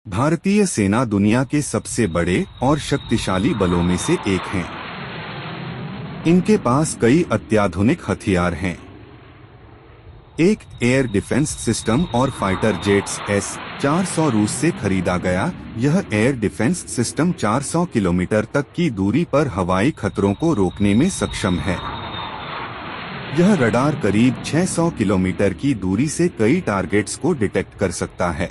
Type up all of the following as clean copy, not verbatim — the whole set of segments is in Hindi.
भारतीय सेना दुनिया के सबसे बड़े और शक्तिशाली बलों में से एक हैं। इनके पास कई अत्याधुनिक हथियार हैं। एक एयर डिफेंस सिस्टम और फाइटर जेट्स S-400 रूस से खरीदा गया। यह एयर डिफेंस सिस्टम 400 किलोमीटर तक की दूरी पर हवाई खतरों को रोकने में सक्षम है। यह रडार करीब 600 किलोमीटर की दूरी से कई टारगेट्स को डिटेक्ट कर सकता है।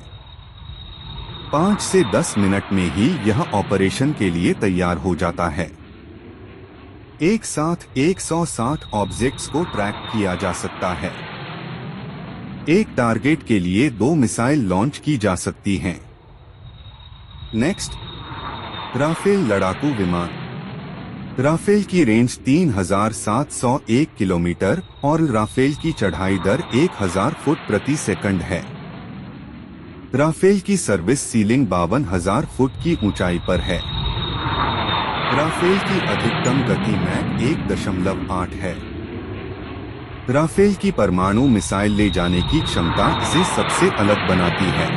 5 से 10 मिनट में ही यह ऑपरेशन के लिए तैयार हो जाता है। एक साथ 160 ऑब्जेक्ट्स को ट्रैक किया जा सकता है। एक टारगेट के लिए 2 मिसाइल लॉन्च की जा सकती हैं। नेक्स्ट, राफेल लड़ाकू विमान। राफेल की रेंज 3701 किलोमीटर और राफेल की चढ़ाई दर 1000 फुट प्रति सेकंड है। राफेल की सर्विस सीलिंग 52,000 फुट की ऊंचाई पर है। राफेल की अधिकतम गति मैक 1.8 है। राफेल की परमाणु मिसाइल ले जाने की क्षमता इसे सबसे अलग बनाती है।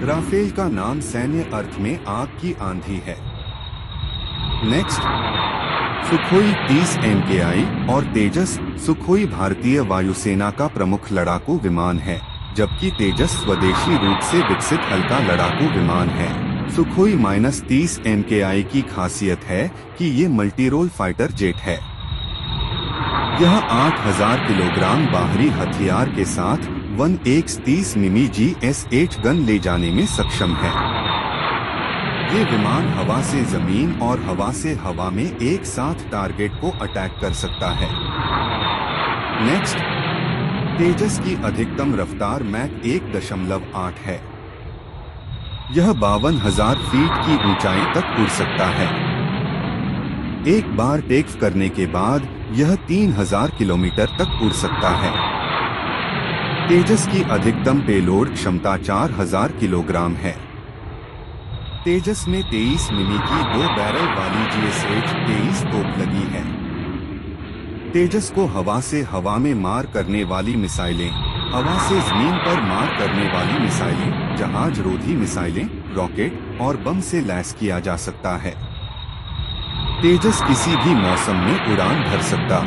राफेल का नाम सैन्य अर्थ में आग की आंधी है। नेक्स्ट, सुखोई 30 MKI और तेजस। सुखोई भारतीय वायुसेना का प्रमुख लड़ाकू विमान है, जबकि तेजस स्वदेशी रूप से विकसित हल्का लड़ाकू विमान है। सुखोई -30 MKI की खासियत है कि ये मल्टीरोल फाइटर जेट है। यह 8000 किलोग्राम बाहरी हथियार के साथ 1X30 मिमी GS-8 गन ले जाने में सक्षम है। ये विमान हवा से जमीन और हवा से हवा में एक साथ टारगेट को अटैक कर सकता है। नेक्स्ट, तेजस की अधिकतम रफ्तार मैक 1.8 है। यह 52,000 फीट की ऊंचाई तक उड़ सकता है। एक बार टेक ऑफ करने के बाद यह 3000 किलोमीटर तक उड़ सकता है। तेजस की अधिकतम पेलोड क्षमता 4000 किलोग्राम है। तेजस में 23 मिमी की 2 बैरल वाली GS-23 तोप लगी है। तेजस को हवा से हवा में मार करने वाली मिसाइलें, हवा से जमीन पर मार करने वाली मिसाइलें, जहाज रोधी मिसाइलें, रॉकेट और बम से लैस किया जा सकता है। तेजस किसी भी मौसम में उड़ान भर सकता।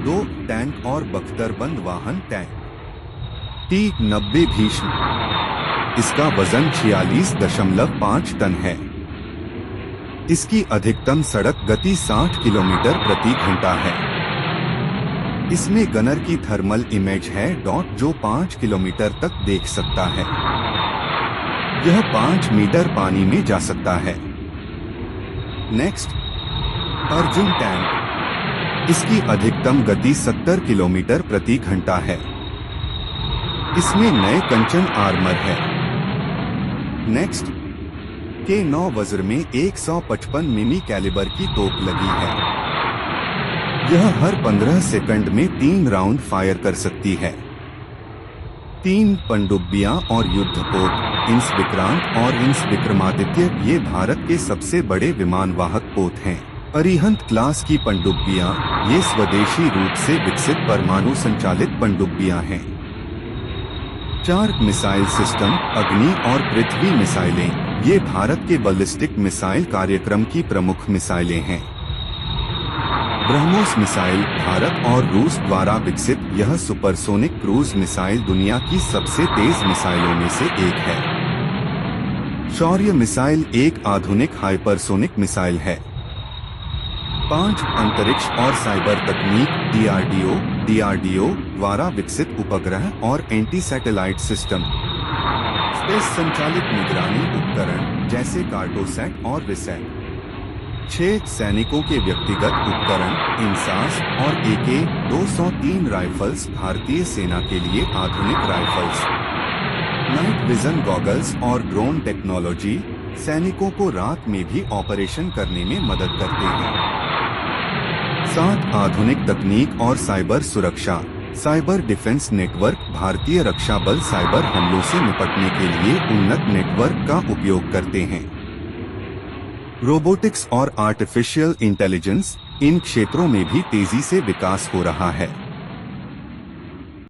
2 टैंक और बख्तरबंद वाहन टैंक T-90 भीष्म। इसका वजन 46.5 टन है। इसकी अधिकतम सड़क गति 60 किलोमीटर प्रति घंटा है। इसमें गनर की थर्मल इमेज है जो 5 किलोमीटर तक देख सकता है। यह 5 मीटर पानी में जा सकता है। Next, Arjun tank. इसकी अधिकतम गति 70 किलोमीटर प्रति घंटा है। इसमें नए कंचन आर्मर है। नेक्स्ट, K9 वज्र में 155 मिमी कैलिबर की तोप लगी है। यह हर 15 सेकंड में 3 राउंड फायर कर सकती है। 3 पनडुब्बियां और युद्धपोत इंस विक्रांत और इंस विक्रमादित्य ये भारत के सबसे बड़े विमानवाहक पोत हैं। अरिहंत क्लास की पनडुब्बियां ये स्वदेशी रूप से विकसित परमाणु संचालित पनडुब्बियां हैं। 4 मिसाइल सिस्टम, अग्नि और पृथ्वी मिसाइलें, ये भारत के बैलिस्टिक मिसाइल कार्यक्रम की प्रमुख मिसाइलें हैं। ब्रह्मोस मिसाइल भारत और रूस द्वारा विकसित यह सुपरसोनिक क्रूज मिसाइल दुनिया की सबसे तेज मिसाइलों में से एक है। शौर्य मिसाइल एक आधुनिक हाइपरसोनिक मिसाइल है। 5 अंतरिक्ष और साइबर तकनीक DRDO द्वारा विकसित उपग्रह और एंटी सैटेलाइट सिस्टम, स्पेस संचालित निगरानी उपकरण जैसे कार्टोसैट और रिसैट। 6 सैनिकों के व्यक्तिगत उपकरण, इंसास और AK-203 राइफल्स भारतीय सेना के लिए आधुनिक राइफल्स। नाइट विजन गॉगल्स और ड्रोन टेक्नोलॉजी सैनिकों को रात में भी ऑपरेशन करने में मदद करते हैं। 7 आधुनिक तकनीक और साइबर सुरक्षा। साइबर डिफेंस नेटवर्क भारतीय रक्षा बल साइबर हमलों से निपटने के लिए उन्नत नेटवर्क का उपयोग करते हैं। रोबोटिक्स और आर्टिफिशियल इंटेलिजेंस, इन क्षेत्रों में भी तेजी से विकास हो रहा है।